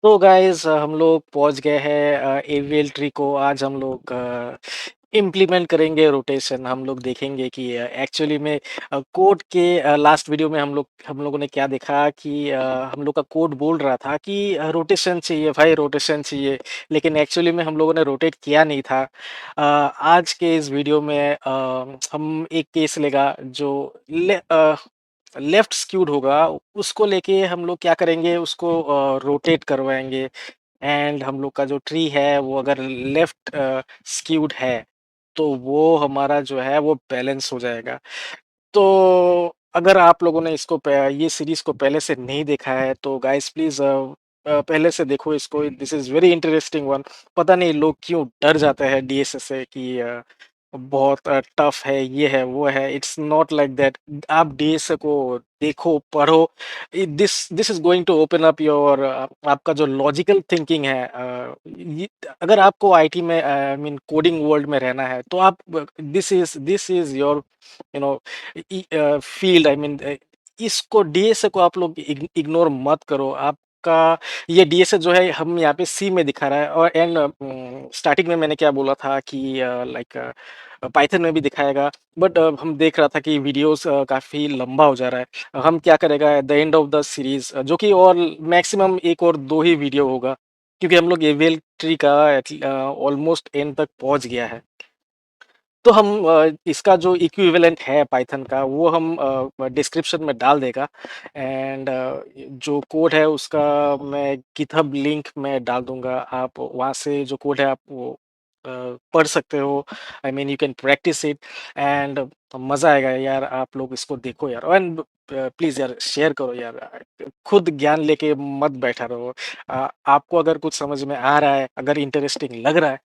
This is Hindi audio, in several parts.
तो गाइस हम लोग पहुंच गए हैं एवियल ट्री को। आज हम लोग इम्प्लीमेंट करेंगे रोटेशन। हम लोग देखेंगे कि एक्चुअली में कोड के लास्ट वीडियो में हम लोगों ने क्या देखा कि हम लोग का कोड बोल रहा था कि रोटेशन चाहिए भाई, रोटेशन चाहिए। लेकिन एक्चुअली में हम लोगों ने रोटेट किया नहीं था। आज के इस वीडियो में हम एक केस लेगा जो लेफ्ट स्क्यूड होगा। उसको लेके हम लोग क्या करेंगे, उसको रोटेट करवाएंगे। एंड हम लोग का जो ट्री है वो अगर लेफ्ट स्क्यूड है तो वो हमारा जो है वो बैलेंस हो जाएगा। तो अगर आप लोगों ने ये सीरीज को पहले से नहीं देखा है तो गाइस प्लीज पहले से देखो इसको। This is very interesting one. पता नहीं लोग क्यों डर जाते हैं डीएसए से कि बहुत टफ है, ये है वो है। It's not like that. आप डीएसए को देखो, पढ़ो। This this is going to open up your आपका जो लॉजिकल थिंकिंग है। अगर आपको आईटी में आई मीन कोडिंग वर्ल्ड में रहना है तो आप this is your you know field. I mean इसको डीएसए को आप लोग इग्नोर मत करो। आपका ये डीएसए जो है हम यहाँ पे सी में दिखा रहा है। और एंड स्टार्टिंग में मैंने क्या बोला था कि लाइक पाइथन में भी दिखाएगा। बट हम देख रहा था कि वीडियोस काफी लंबा हो जा रहा है। हम क्या करेगा at the end of the series, जो कि और मैक्सिमम एक और दो ही वीडियो होगा, क्योंकि हम लोग एवेल ट्री का ऑलमोस्ट एंड तक पहुंच गया है। तो हम इसका जो इक्विवेलेंट है पाइथन का वो हम डिस्क्रिप्शन में डाल देगा। एंड जो कोड है उसका मैं गिटहब लिंक में डाल दूंगा। आप वहाँ से जो कोड है आप वो पढ़ सकते हो। I mean you can practice it. And मजा आएगा यार। आप लोग इसको देखो यार। एंड प्लीज यार शेयर करो यार। खुद ज्ञान लेके मत बैठा रहो। आपको अगर कुछ समझ में आ रहा है, अगर इंटरेस्टिंग लग रहा है,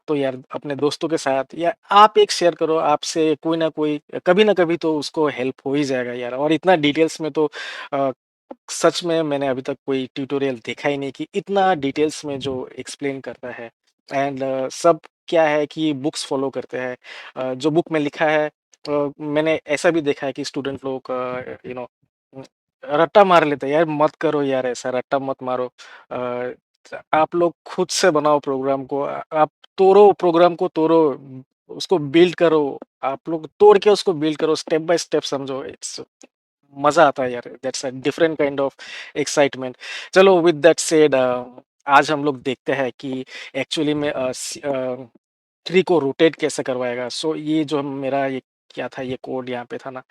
तो यार अपने दोस्तों के साथ या आप एक शेयर करो। आपसे कोई ना कोई कभी ना कभी तो उसको हेल्प हो ही जाएगा यार। और इतना डिटेल्स में तो अ, सच में मैंने अभी तक कोई ट्यूटोरियल देखा ही नहीं कि इतना डिटेल्स में जो एक्सप्लेन करता है। एंड सब क्या है कि बुक्स फॉलो करते हैं। जो बुक में लिखा है मैंने ऐसा भी देखा है कि स्टूडेंट लोग यू नो रट्टा मार लेते हैं। यार मत करो यार, ऐसा रट्टा मत मारो। अ, आप लोग खुद से बनाओ प्रोग्राम को। आप तोड़ो प्रोग्राम को, तोड़ो उसको बिल्ड करो। आप लोग तोड़ के उसको बिल्ड करो, स्टेप बाय स्टेप समझो। इट्स मजा आता है यार। That's a different kind of excitement. चलो विद दैट सेड, आज हम लोग देखते हैं कि एक्चुअली में ट्री को रोटेट कैसे करवाएगा। सो ये जो मेरा ये क्या था, ये कोड यहाँ पे था ना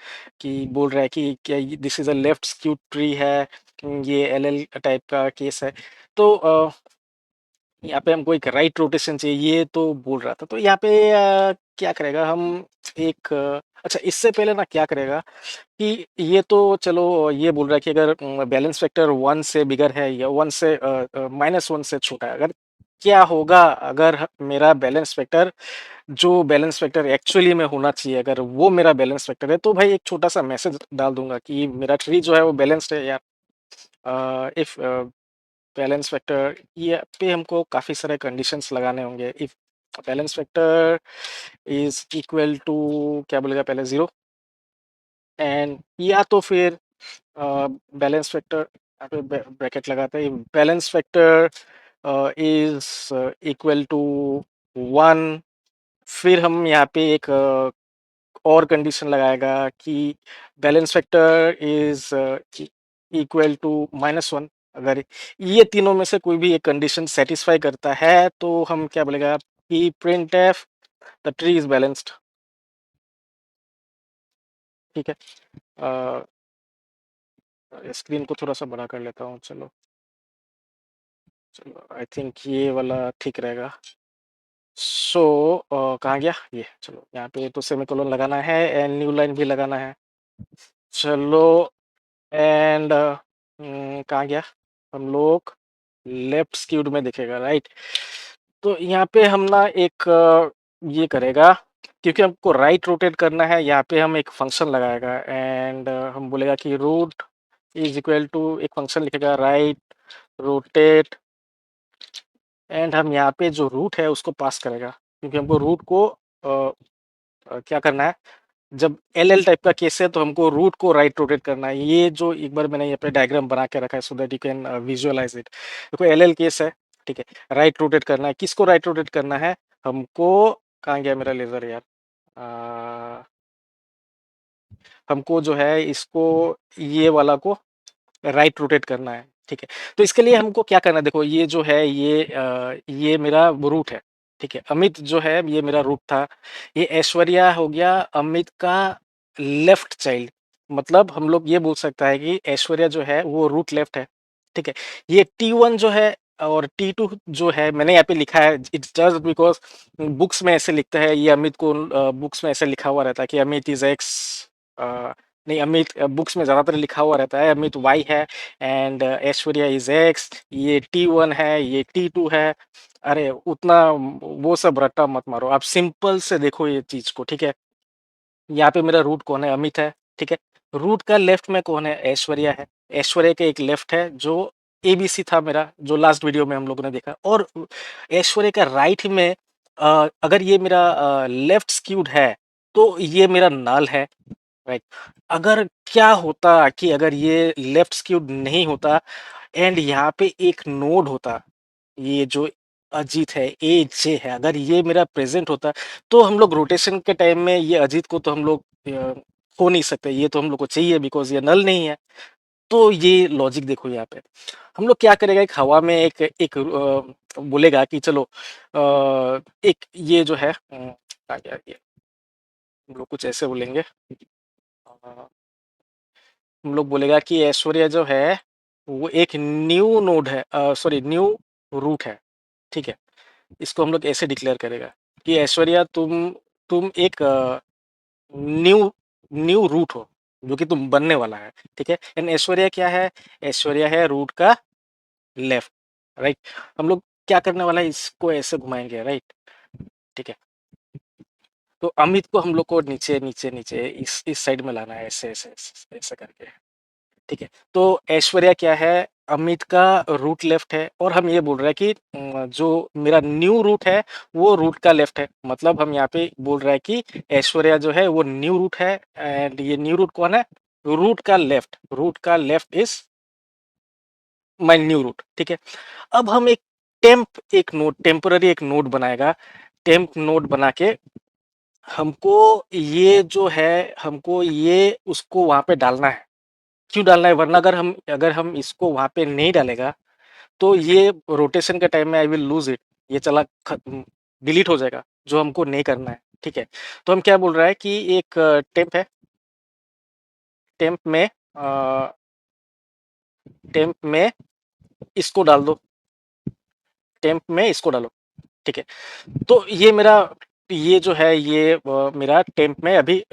कि बोल रहा है कि क्या this is a left skew tree है। ये एलएल टाइप का केस है। तो यहाँ पे हमको एक राइट रोटेशन चाहिए, ये तो बोल रहा था। तो यहाँ पे क्या करेगा हम एक अच्छा इससे पहले ना क्या करेगा कि ये तो चलो ये बोल रहा है कि अगर बैलेंस फैक्टर वन से बिगर है या वन से माइनस वन से छोटा है, अगर क्या होगा अगर मेरा बैलेंस फैक्टर जो बैलेंस फैक्टर एक्चुअली में होना चाहिए अगर वो मेरा बैलेंस फैक्टर है, तो भाई एक छोटा सा मैसेज डाल दूंगा कि मेरा ट्री जो है वो बैलेंस्ड है यार। इफ बैलेंस फैक्टर ये पे हमको काफी सारे कंडीशंस लगाने होंगे। If balance factor is equal to क्या बोलेगा पहले, जीरो। एंड या तो फिर बैलेंस फैक्टर यहाँ पे ब्रैकेट लगाते हैं। Balance factor is equal to one. फिर हम यहाँ पे एक और कंडीशन लगाएगा कि balance factor is equal to minus one. अगर ये तीनों में से कोई भी एक कंडीशन सेटिस्फाई करता है तो हम क्या बोलेगा कि print F the tree is balanced. ठीक है। स्क्रीन को थोड़ा सा बड़ा कर लेता हूँ। चलो चलो आई थिंक ये वाला ठीक रहेगा। सो कहाँ गया ये, चलो यहाँ पे तो सेमीकोलन लगाना है एंड न्यू लाइन भी लगाना है। चलो एंड कहाँ गया, हम लोग लेफ्ट स्क्यूड में दिखेगा राइट। तो यहाँ पे हम ना एक ये करेगा, क्योंकि हमको राइट रोटेट करना है। यहाँ पे हम एक फंक्शन लगाएगा एंड हम बोलेगा कि रूट इज इक्वल टू, एक फंक्शन लिखेगा राइट रोटेट। एंड हम यहाँ पे जो रूट है उसको पास करेगा, क्योंकि हमको रूट को क्या करना है, जब एल-एल टाइप का केस है तो हमको रूट को राइट रोटेट करना है। ये जो एक बार मैंने यहाँ पे डायग्राम बना के रखा है so that you can visualise it. देखो एल-एल केस है, ठीक है? राइट रोटेट करना है, किसको राइट रोटेट करना है? हमको कहाँ गया मेरा लेज़र यार? अ, हमको जो है इसको ये वाला को राइट रोटेट करना है, ठीक है? तो इसके लिए हमको क्या करना है देखो ये जो है ये मेरा रूट है, ठीक है? अमित जो है ये मेरा रूट था। ये ऐश्वर्या हो गया अमित का लेफ्ट चाइल्ड मतलब हम लोग ये बोल सकता है कि ऐश्वर्या जो है वो रूट लेफ्ट है, ठीक है? ये T1 जो है और T2 जो है मैंने यहाँ पे लिखा है इट्स जस्ट बिकॉज़ बुक्स में ऐसे लिखता है ये अमित को बुक्स में ऐसे लिखा हुआ रहता है कि अमित इज़ एक्स अ, नहीं अमित बुक्स में ज़्यादातर लिखा हुआ रहता है अमित वाई है एंड ऐश्वर्या इज एक्स ये T1 है ये T2 है। अरे उतना वो सब रट्टा मत मारो आप सिंपल से देखो ये चीज को ठीक है। यहाँ पे मेरा रूट कौन है अमित है ठीक है। रूट का लेफ्ट में कौन है ऐश्वर्या है। ऐश्वर्या के एक लेफ्ट है जो एबीसी था मेरा जो लास्ट वीडियो में हम लोगों ने देखा और ऐश्वर्या का राइट में अगर ये मेरा लेफ्ट स्क्यूड है तो ये मेरा नल है राइट। अगर क्या होता कि अगर ये लेफ्ट स्क्यूड नहीं होता एंड यहाँ पे एक नोड होता ये जो अजीत है ए जे है अगर ये मेरा प्रेजेंट होता तो हम लोग रोटेशन के टाइम में ये अजीत को तो हम लोग खो नहीं सकते ये तो हम लोग को चाहिए बिकॉज ये नल नहीं है। तो ये लॉजिक देखो यहाँ पे हम लोग क्या करेगा एक हवा में एक एक बोलेगा कि चलो एक ये जो है आ गया ये हम लोग कुछ ऐसे बोलेंगे हम लोग बोलेगा कि ऐश्वर्या जो है वो एक न्यू नोड है सॉरी न्यू रूट है ठीक है। इसको हम लोग ऐसे डिक्लेयर करेगा कि ऐश्वर्या तुम एक न्यू न्यू रूट हो जो कि तुम बनने वाला है ठीक है। एंड ऐश्वर्या क्या है ऐश्वर्या है रूट का लेफ्ट राइट। हम लोग क्या करने वाला है इसको ऐसे घुमाएंगे राइट ठीक है। तो अमित को हम लोग को नीचे नीचे नीचे इस साइड में लाना है ऐसे ऐसे ऐसे ऐसे करके ठीक है। तो ऐश्वर्या क्या है अमित का रूट लेफ्ट है और हम ये बोल रहे हैं कि जो मेरा न्यू रूट है वो रूट का लेफ्ट है मतलब हम यहाँ पे बोल रहे हैं कि ऐश्वर्या जो है वो न्यू रूट है एंड ये न्यू रूट कौन है रूट का left is my new root ठीक है। अब हम एक नोड टेम्पररी एक नोड बनाएगा टेम्प नोड बना के हमको ये जो है हमको ये उसको वहां पे डालना है। क्यों डालना है वरना अगर हम इसको वहां पे नहीं डालेगा तो ये रोटेशन के टाइम में आई विल लूज इट ये चला डिलीट हो जाएगा जो हमको नहीं करना है ठीक है। तो हम क्या बोल रहा है कि एक टेम्प है टेम्प में टेम्प में इसको डाल दो टेम्प में इसको डालो ठीक है। तो ये जो है ये मेरा टेम्प में अभी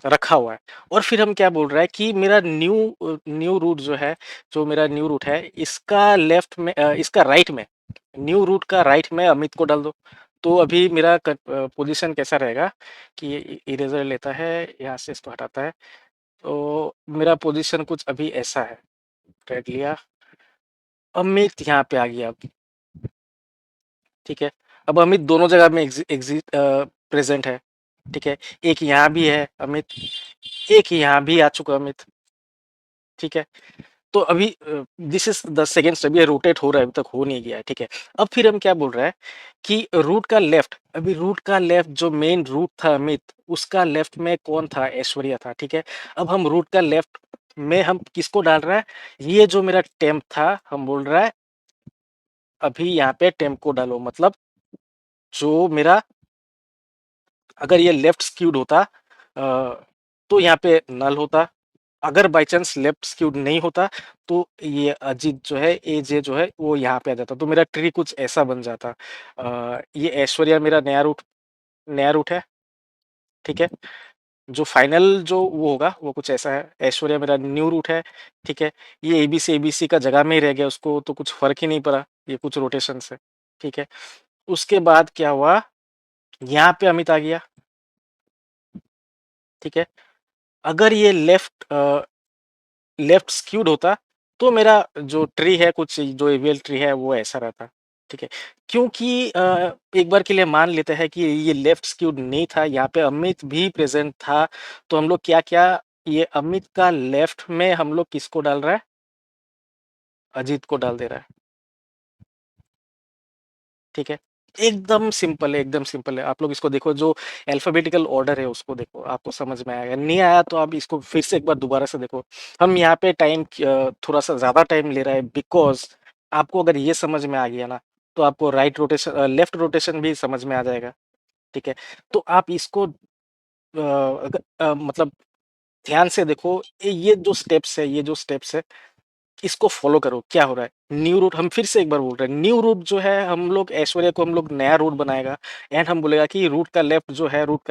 रखा हुआ है और फिर हम क्या बोल रहा है कि मेरा न्यू रूट जो है जो मेरा न्यू रूट है इसका लेफ्ट में इसका राइट में न्यू रूट का राइट में अमित को डाल दो। तो अभी मेरा पोजीशन कैसा रहेगा कि इरेजर लेता है यहाँ से इसको हटाता है तो मेरा पोजीशन कुछ अभी ऐसा है रेड लिया अमित यहाँ पे आ गया अब ठीक है। अब अमित दोनों जगह में एग्जिट प्रेजेंट है ठीक है। एक यहाँ भी है अमित एक यहाँ भी आ चुका अमित ठीक है। तो अभी this is the second step ये रोटेट हो रहा है अभी तक हो नहीं गया है ठीक है। अब फिर हम क्या बोल रहे हैं कि रूट का लेफ्ट अभी रूट का लेफ्ट जो मेन रूट था अमित उसका लेफ्ट में कौन था ऐश्वर्या था ठीक है। अब हम रूट का लेफ्ट में हम किसको डाल रहा है ये जो मेरा टेम्प था हम बोल रहा है अभी यहाँ पे टेम्प को डालो मतलब जो मेरा अगर ये लेफ्ट स्क्यूड होता तो यहाँ पे नल होता। अगर बाई चांस लेफ्ट स्क्यूड नहीं होता तो ये अजीत जो है ए जे जो है वो यहाँ पे आ जाता तो मेरा ट्री कुछ ऐसा बन जाता। ये ऐश्वर्या मेरा नया रूट है ठीक है। जो फाइनल जो वो होगा वो कुछ ऐसा है ऐश्वर्या मेरा न्यू रूट है ठीक है। ये एबीसी का जगह में ही रह गया उसको तो कुछ फर्क ही नहीं पड़ा ये कुछ रोटेशन से ठीक है। उसके बाद क्या हुआ यहाँ पे अमित आ गया ठीक है। अगर ये लेफ्ट स्क्यूड होता तो मेरा जो ट्री है कुछ जो एवियल ट्री है वो ऐसा रहता ठीक है? क्योंकि एक बार के लिए मान लेते हैं कि ये लेफ्ट स्क्यूड नहीं था, यहाँ पे अमित भी प्रेज़ेंट था, तो हम लोग क्या-क्या ये अमित का लेफ्ट में हम लोग किसको डाल रहा है? अजीत को डाल दे रहा है, ठीक है? एकदम सिंपल है, एकदम सिंपल है। आप लोग इसको देखो, जो अल्फ़ाबेटिकल ऑर्डर है उसको देखो, आपको समझ में आएगा। नहीं आया तो आप इसको फिर से एक बार दोबारा से देखो। हम यहाँ पे थोड़ा-सा ज़्यादा टाइम ले रहा है, बिकॉज़ आपको अगर ये समझ में आ गया ना, तो आपको लेफ्ट रोटेशन भी समझ में आ जाएगा। ठीक है? तो आप इसको मतलब ध्यान से देखो, ये जो स्टेप्स है, इसको फ़ॉलो करो, क्या हो रहा है? न्यू रूट, हम फिर से एक बार बोल रहे हैं, न्यू रूट जो है, हम लोग ऐश्वर्या को हम लोग नया रूट बनाएगा, एंड हम बोलेगा कि रूट का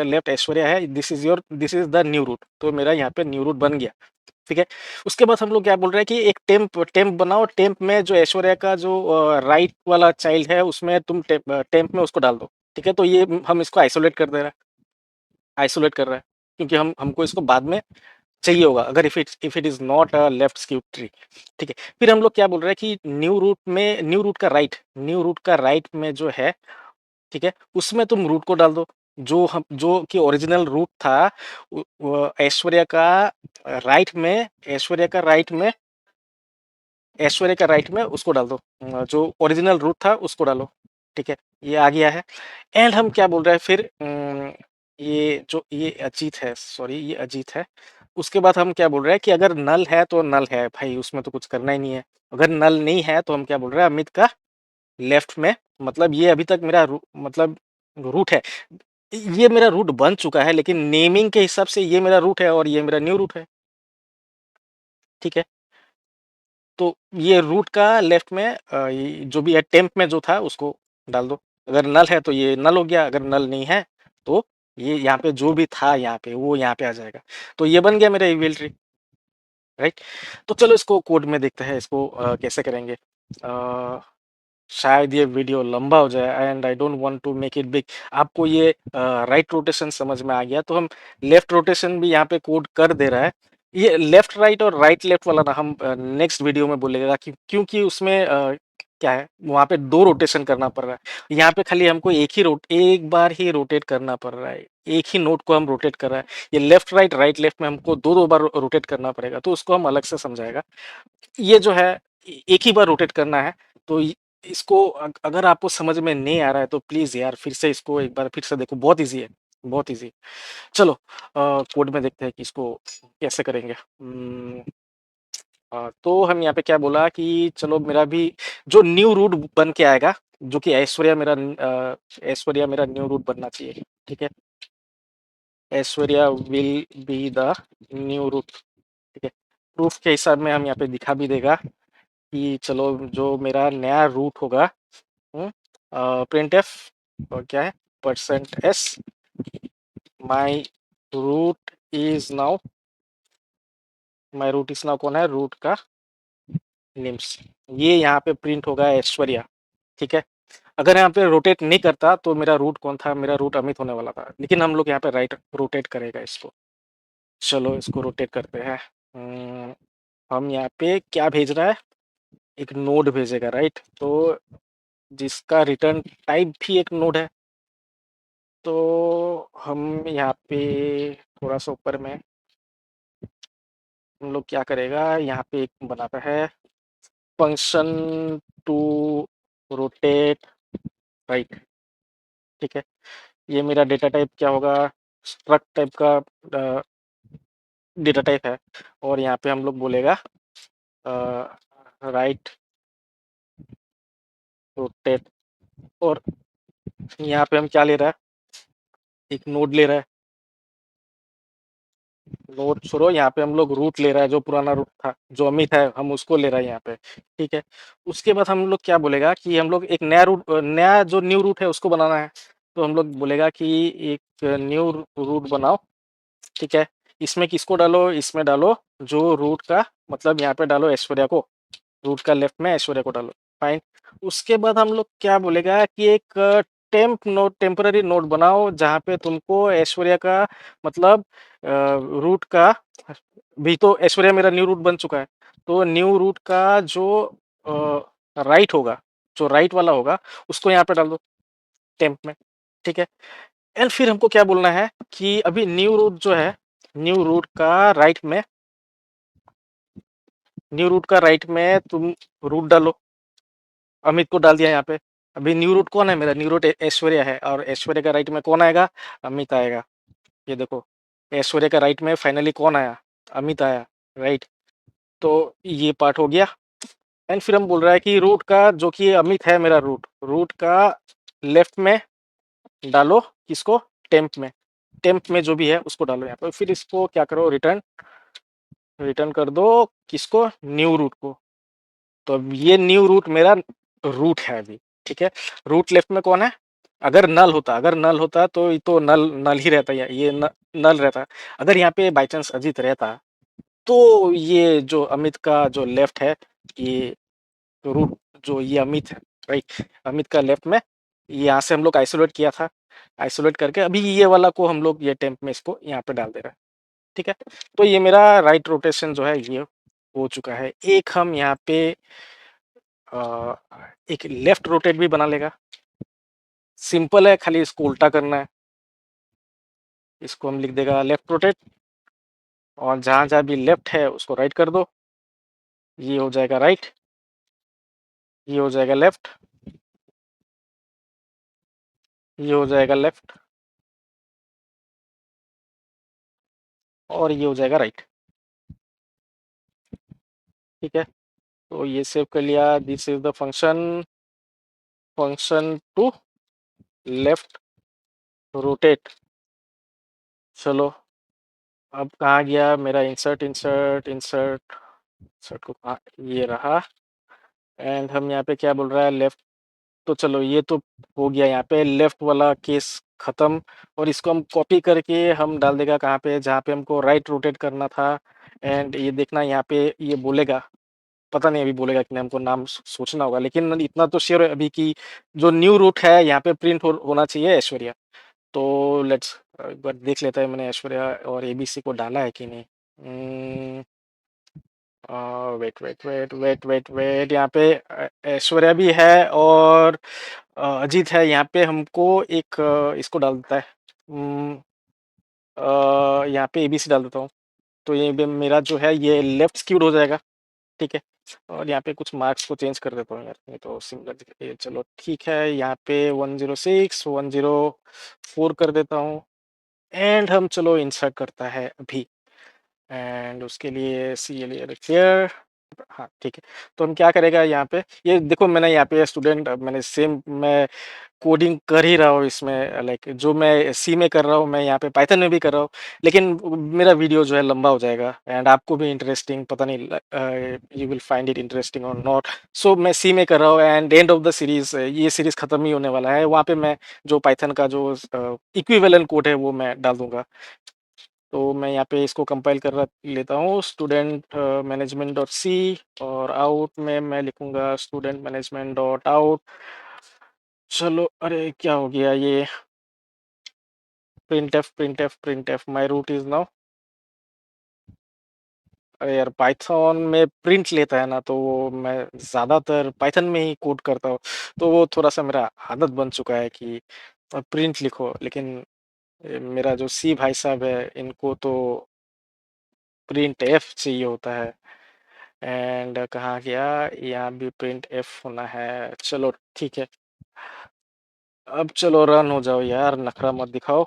लेफ्ट ऐश्वर्या है, this is the new root. तो मेरा यहाँ पे न्यू रूट बन गया, ठीक है? उसके बाद हम लोग क्या बोल रहे हैं कि एक टेम्प बनाओ, टेम्प में जो ऐश्वर्या का जो राइट वाला चाइल्ड है, उसमें तुम टेम्प में उसको डाल दो, ठीक है? तो ये हम इसको आइसोलेट कर रहा है, क्योंकि हम हमको इसको बाद में चाहिए होगा, अगर if it is not a left skew tree, ठीक है? फिर हम लोग क्या बोल रहे हैं कि न्यू रूट का राइट में जो है, ठीक है, उसमें तुम रूट को डाल दो, जो कि ओरिजिनल रूट था, वो ऐश्वर्या का राइट में उसको डाल दो, जो ओरिजिनल रूट था उसको डालो, ठीक है? ये आ गया है। एंड हम क्या बोल रहे हैं फिर, ये अजीत है। उसके बाद हम क्या बोल रहे हैं कि अगर नल है तो नल है भाई, उसमें तो कुछ करना ही नहीं है। अगर नल नहीं है तो हम क्या बोल रहे हैं, अमित का लेफ्ट में, मतलब ये अभी तक मेरा मतलब रूट है। ये मेरा रूट बन चुका है, लेकिन नेमिंग के हिसाब से ये मेरा रूट है और ये मेरा न्यू रूट है, ठीक है? तो ये रूट का लेफ्ट में ये जो भी है टेम्प में जो था उसको डाल दो। अगर नल है तो ये नल हो गया, अगर नल नहीं है तो ये यहाँ पे जो भी था यहाँ पे वो यहाँ पे आ जाएगा। तो ये बन गया मेरा इविल ट्री, राइट? तो चलो इसको कोड में देखते हैं, इसको कैसे करेंगे। अ, शायद ये वीडियो लंबा हो जाए, and I don't want to make it big. आपको ये राइट रोटेशन समझ में आ गया, तो हम लेफ्ट रोटेशन भी यहाँ पे कोड कर दे रहा है। ये लेफ्ट राइट और राइट लेफ्ट वाला ना हम नेक्स्ट वीडियो में बोलेगा, कि क्योंकि उसमें क्या है, वहाँ पे दो रोटेशन करना पड़ रहा है। यहाँ पे खाली हमको एक बार ही रोटेट करना पड़ रहा है, एक ही नोट को हम रोटेट कर रहा है। ये राइट लेफ्ट में हमको दो दो बार रोटेट करना पड़ेगा, तो उसको हम अलग से समझाएगा। ये जो है एक ही बार रोटेट करना है। तो इसको अगर आपको समझ में नहीं आ रहा है तो प्लीज यार फिर से इसको एक बार फिर से देखो, बहुत इजी है, बहुत इजी। चलो कोड में देखते हैं कि इसको कैसे करेंगे। तो हम यहाँ पे क्या बोला कि चलो मेरा भी जो न्यू रूट बन के आएगा, जो कि ऐश्वर्या मेरा न्यू रूट बनना चाहिए, ठीक है? Aishwarya will be the new root, ठीक है? प्रूफ के हिसाब में हम यहाँ पे दिखा भी देगा कि चलो जो मेरा नया रूट होगा, प्रिंट एफ, और क्या है, %s, my root is now कौन है, रूट का निम्स। ये यहाँ पे प्रिंट होगा ऐश्वर्या, ठीक है? अगर यहाँ पे रोटेट नहीं करता तो मेरा रूट कौन था, मेरा रूट अमित होने वाला था, लेकिन हम लोग यहाँ पे राइट रोटेट करेगा इसको। चलो इसको रोटेट करते हैं। हम यहाँ पे क्या भेज रहा है, एक नोड भेजेगा, राइट? तो जिसका रिटर्न टाइप भी एक नोड है। तो हम यहाँ पे थोड़ा सा ऊपर में हम लोग क्या करेगा, यहाँ पे एक बनाता है फंक्शन टू रोटेट राइट, ठीक है? ये मेरा डेटा टाइप क्या होगा, स्ट्रक्ट टाइप का डेटा टाइप है, और यहाँ पे हम लोग बोलेगा राइट रोटेट। और यहाँ पे हम क्या ले रहा है, एक नोड ले रहा है। नोड छोड़ो, यहाँ पे हम लोग रूट ले रहा है, जो पुराना रूट था, जो अमित है, हम उसको ले रहे हैं यहाँ पे, ठीक है? उसके बाद हम लोग क्या बोलेगा कि हम लोग एक नया जो न्यू रूट है उसको बनाना है। तो हम लोग बोलेगा कि एक न्यू रूट बनाओ, ठीक है? इसमें किसको डालो, इसमें डालो जो रूट का, मतलब यहाँ पे डालो ऐश्वर्या को, रूट का लेफ्ट में ऐश्वर्या को डालो, फाइन। उसके बाद हम लोग क्या बोलेगा कि एक टेम्पररी नोड बनाओ, जहाँ पे तुमको ऐश्वर्या का मतलब रूट का, भी तो ऐश्वर्या मेरा न्यू रूट बन चुका है, तो न्यू रूट का जो राइट होगा, जो राइट वाला होगा उसको यहाँ पे डाल दो टेम्प में, ठीक है? एंड फिर हमको क्या बोलना है कि अभी न्यू रूट जो है, न्यू रूट का राइट में न्यू रूट का राइट में तुम रूट डालो। अमित को डाल दिया यहाँ पे। अभी न्यू रूट कौन है मेरा? न्यू रूट ऐश्वर्या है, और ऐश्वर्या का राइट में कौन आएगा? अमित आएगा। ये देखो, ऐश्वर्या का राइट में फाइनली कौन आया? अमित आया, राइट? तो ये पार्ट हो गया। एंड फिर हम बोल रहा है कि रूट का जो कि अमित है मेरा रूट, रूट का लेफ्ट में डालो किसको? टेम्प में। टेम्प में जो भी है उसको डालो यहाँ पे, फिर इसको क्या करो? रिटर्न रिटर्न कर दो किसको? न्यू रूट को। तो अब ये न्यू रूट मेरा रूट है अभी, ठीक है? रूट लेफ्ट में कौन है? अगर नल होता तो ये तो नल नल ही रहता, ये नल रहता। अगर यहाँ पे बाई चांस अजीत रहता तो ये जो अमित का जो लेफ्ट है, ये रूट जो ये अमित है, राइट? अमित का लेफ्ट में यहाँ से हम लोग आइसोलेट किया था, आइसोलेट करके अभी ये वाला को हम लोग ये टेम्प में इसको यहाँ पे डाल दे रहे हैं, ठीक है? तो ये मेरा राइट रोटेशन जो है ये हो चुका है। एक हम यहाँ पे अ, एक लेफ्ट रोटेट भी बना लेगा। सिंपल है, खाली इसको उल्टा करना है। इसको हम लिख देगा लेफ्ट रोटेट, और जहां जहां भी लेफ्ट है उसको राइट कर दो। ये हो जाएगा राइट, ये हो जाएगा लेफ्ट, ये हो जाएगा लेफ्ट, और ये हो जाएगा राइट, ठीक है? तो ये सेव कर लिया। This is the function, function to left rotate. चलो, अब कहाँ गया मेरा इंसर्ट? इंसर्ट इंसर्ट इंसर्ट को कहाँ? ये रहा। एंड हम यहाँ पे क्या बोल रहा है? लेफ्ट। तो चलो, ये तो हो गया यहाँ पे लेफ्ट वाला केस खत्म। और इसको हम कॉपी करके हम डाल देगा कहाँ पे? जहाँ पे हमको राइट रोटेट करना था। एंड ये देखना यहाँ पे ये बोलेगा, पता नहीं अभी बोलेगा कि नहीं, हमको नाम सोचना होगा, लेकिन इतना तो श्योर है अभी कि जो न्यू रूट है यहाँ पे प्रिंट होना चाहिए ऐश्वर्या। तो लेट्स एक बार देख लेता है मैंने ऐश्वर्या और एबीसी को डाला है कि नहीं। Wait wait wait wait wait wait, यहाँ पे ऐश्वर्या भी है और अजीत है। यहाँ पे हमको एक इसको डाल देता है। यहाँ पे एबीसी डाल देता हूँ। तो ये मेरा जो है ये लेफ्ट स्क्यूड हो जाएगा, ठीक है? और यहाँ पे कुछ मार्क्स को चेंज कर देता हूँ यार, नहीं तो सिमिलर चलो ठीक है। यहाँ पे 106 104 कर देता हूँ। एंड हम चलो इंसर्ट करता है अभी। एंड उसके लिए सी एल क्लियर। हाँ ठीक है। तो हम क्या करेगा यहाँ पे? ये देखो, मैंने यहाँ पे स्टूडेंट, मैंने सेम मैं कोडिंग कर ही रहा हूँ इसमें, लाइक जो मैं सी में कर रहा हूँ मैं यहाँ पे पाइथन में भी कर रहा हूँ। लेकिन मेरा वीडियो जो है लंबा हो जाएगा एंड आपको भी इंटरेस्टिंग, पता नहीं you will find it interesting और नॉट। सो मैं सी में कर रहा हूँ and end of the series, ये सीरीज खत्म ही होने वाला है, वहाँ पे मैं जो पाइथन का जो इक्विवेलेंट कोड है वो मैं डाल दूंगा। तो मैं यहाँ पे इसको कंपाइल कर लेता हूँ, स्टूडेंट मैनेजमेंट डॉट सी, और आउट में मैं लिखूंगा स्टूडेंट मैनेजमेंट डॉट आउट। चलो, अरे क्या हो गया ये? Print f my root is now. अरे यार, पाइथन में प्रिंट लेता है ना, तो वो मैं ज़्यादातर पाइथन में ही कोड करता हूँ। तो वो थोड़ा सा मेरा आदत बन चुका है कि प्रिंट लिखो, लेकिन मेरा जो सी भाई साहब है इनको तो प्रिंट एफ चाहिए होता है। एंड कहाँ गया? यहाँ भी प्रिंट एफ होना है। चलो ठीक है, अब चलो रन हो जाओ यार, नखरा मत दिखाओ।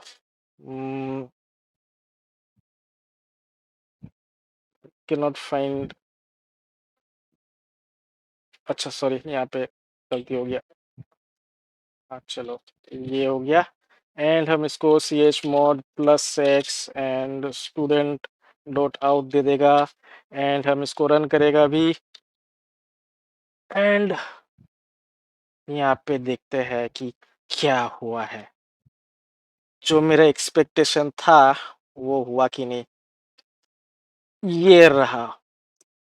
Can not find. अच्छा सॉरी, यहाँ पे गलती हो गया। हाँ चलो, ये हो गया। एंड हम इसको C H mod plus X and student dot out दे देगा। एंड हम इसको रन करेगा अभी। एंड यहाँ पे देखते हैं कि क्या हुआ है। जो मेरा एक्सपेक्टेशन था वो हुआ कि नहीं। ये रहा,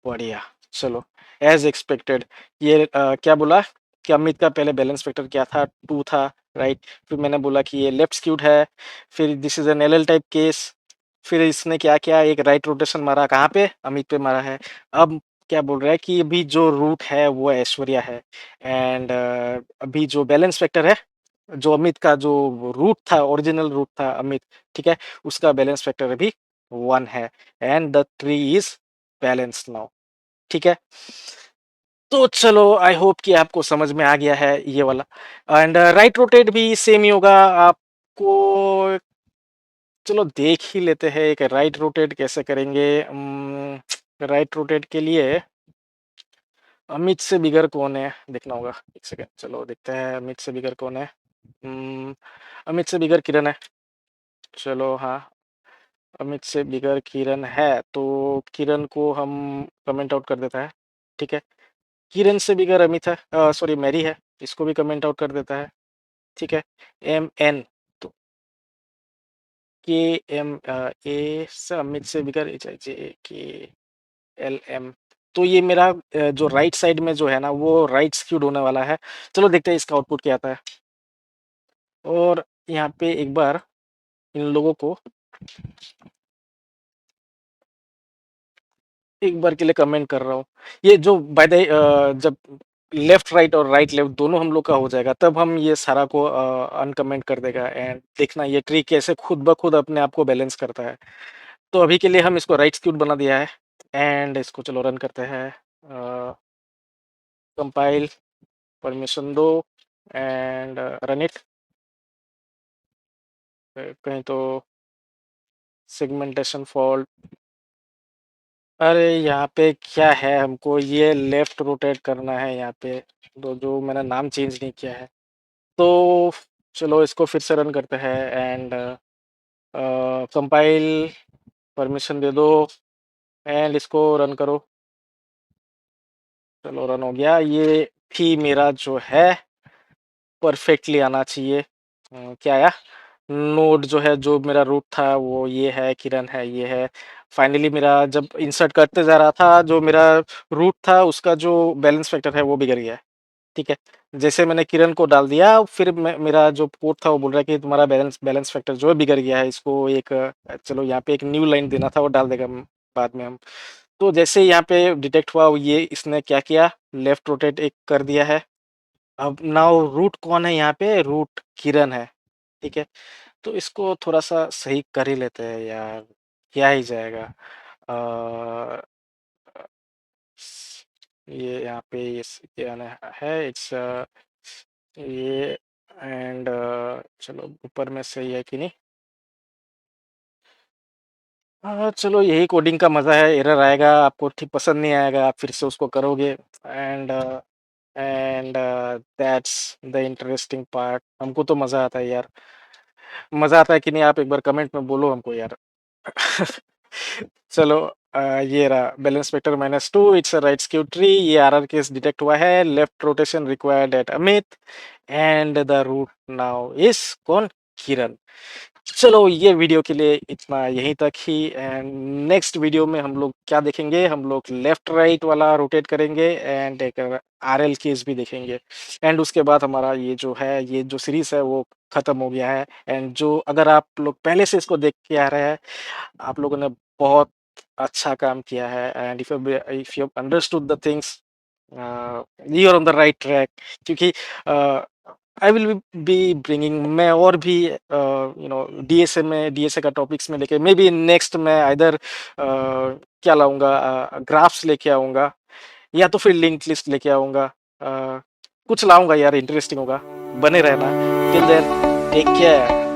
बढ़िया। चलो, एज एक्सपेक्टेड। ये क्या बोला कि अमित का पहले बैलेंस वेक्टर क्या था? 2 था, राइट? फिर मैंने बोला कि ये लेफ्ट स्क्यूड है। फिर this is an L type case. फिर इसने क्या किया? एक राइट रोटेशन मारा, कहाँ पे? अमित पे मारा है। अब क्या बोल रहा है कि अभी जो रूट है वो ऐश्वर्या है एंड अभी जो बैलेंस फैक्टर है, जो अमित का जो रूट था, ओरिजिनल रूट था अमित, ठीक है? उसका बैलेंस फैक्टर अभी 1 है and the tree is balanced now, ठीक है? तो चलो आई होप कि आपको समझ में आ गया है ये वाला एंड राइट रोटेट भी सेम ही होगा आपको। चलो देख ही लेते हैं एक राइट रोटेट कैसे करेंगे। राइट रोटेट के लिए अमित से बिगर कौन है देखना होगा। एक सेकंड, चलो देखते हैं अमित से बिगर कौन है। उम, अमित से बिगर किरण है। चलो हाँ, अमित से बिगर किरण है तो किरण को हम कमेंट आउट कर देता है, ठीक है? किरण से बिगर अमित है, सॉरी मैरी है, इसको भी कमेंट आउट कर देता है, ठीक है? एम एन तो के एम ए से अमित से बिगर एच आई जे के एल एम। तो ये मेरा जो राइट साइड में जो है ना वो राइट स्क्यूड होने वाला है। चलो देखते हैं इसका आउटपुट क्या आता है। और यहाँ पे एक बार इन लोगों को एक बार के लिए कमेंट कर रहा हूँ। ये जो बाय द जब लेफ्ट राइट और राइट लेफ्ट दोनों हम लोग का हो जाएगा तब हम ये सारा को अनकमेंट कर देगा एंड देखना ये ट्री कैसे खुद ब खुद अपने आप को बैलेंस करता है। तो अभी के लिए हम इसको राइट स्क्यूड बना दिया है एंड इसको चलो रन करते हैं। कंपाइल, परमिशन दो एंड रन इट। कहीं तो सेगमेंटेशन फॉल्ट। अरे यहाँ पे क्या है, हमको ये लेफ्ट रोटेट करना है यहाँ पे, तो जो मैंने नाम चेंज नहीं किया है। तो चलो इसको फिर से रन करते हैं एंड कंपाइल, परमिशन दे दो एंड इसको रन करो। चलो रन हो गया। ये भी मेरा जो है परफेक्टली आना चाहिए। क्या आया? नोड जो है, जो मेरा रूट था वो ये है, किरण है, ये है। फाइनली मेरा जब इंसर्ट करते जा रहा था जो मेरा रूट था उसका जो बैलेंस फैक्टर है वो बिगड़ गया है, ठीक है? जैसे मैंने किरण को डाल दिया फिर मेरा जो कोड था वो बोल रहा है कि तुम्हारा बैलेंस बैलेंस फैक्टर जो है बिगड़ गया है। इसको एक चलो यहाँ पे एक न्यू लाइन देना था, वो डाल देगा बाद में हम। तो जैसे यहाँ पे डिटेक्ट हुआ ये इसने क्या किया, लेफ्ट रोटेट एक कर दिया है। अब नाउ रूट कौन है यहाँ पे? रूट किरण है, ठीक है? तो इसको थोड़ा-सा सही कर ही लेते हैं यार, क्या ही जाएगा। अ, ये यहाँ पे ये आना है, इट्स ये एंड चलो ऊपर में सही है कि नहीं? हाँ, चलो यही कोडिंग का मज़ा है, एरर आएगा, आपको ठीक पसंद नहीं आएगा, आप फिर से उसको करोगे and and that's the interesting part. हमको तो मज़ा आता है यार। मज़ा आता है कि नहीं आप एक बार कमेंट में बोलो हमको यार। चलो ये रहा balance vector -2, it's a right skew tree. ये आरआर केस डिटेक्ट हुआ है, left rotation required at Amit and the root now is कौन? किरण। चलो ये वीडियो के लिए इतना यहीं तक ही एंड नेक्स्ट वीडियो में हम लोग क्या देखेंगे, हम लोग लेफ्ट राइट वाला रोटेट करेंगे एंड एक आरएल केस भी देखेंगे एंड उसके बाद हमारा ये जो है ये जो सीरीज है वो खत्म हो गया है। एंड जो अगर आप लोग पहले से इसको देख के आ रहे हैं, आप लोगों ने बहुत अच्छा काम किया है and if you understood the things you are on the right track. क्योंकि आई विल बी ब्रिंगिंग मैं और भी डीएसए में डीएसए का टॉपिक्स में लेके मे बी नेक्स्ट मैं इधर क्या लाऊंगा, ग्राफ्स लेके आऊंगा या तो फिर लिंक लिस्ट लेके आऊंगा। कुछ लाऊंगा यार, इंटरेस्टिंग होगा, बने रहना। Till then take care.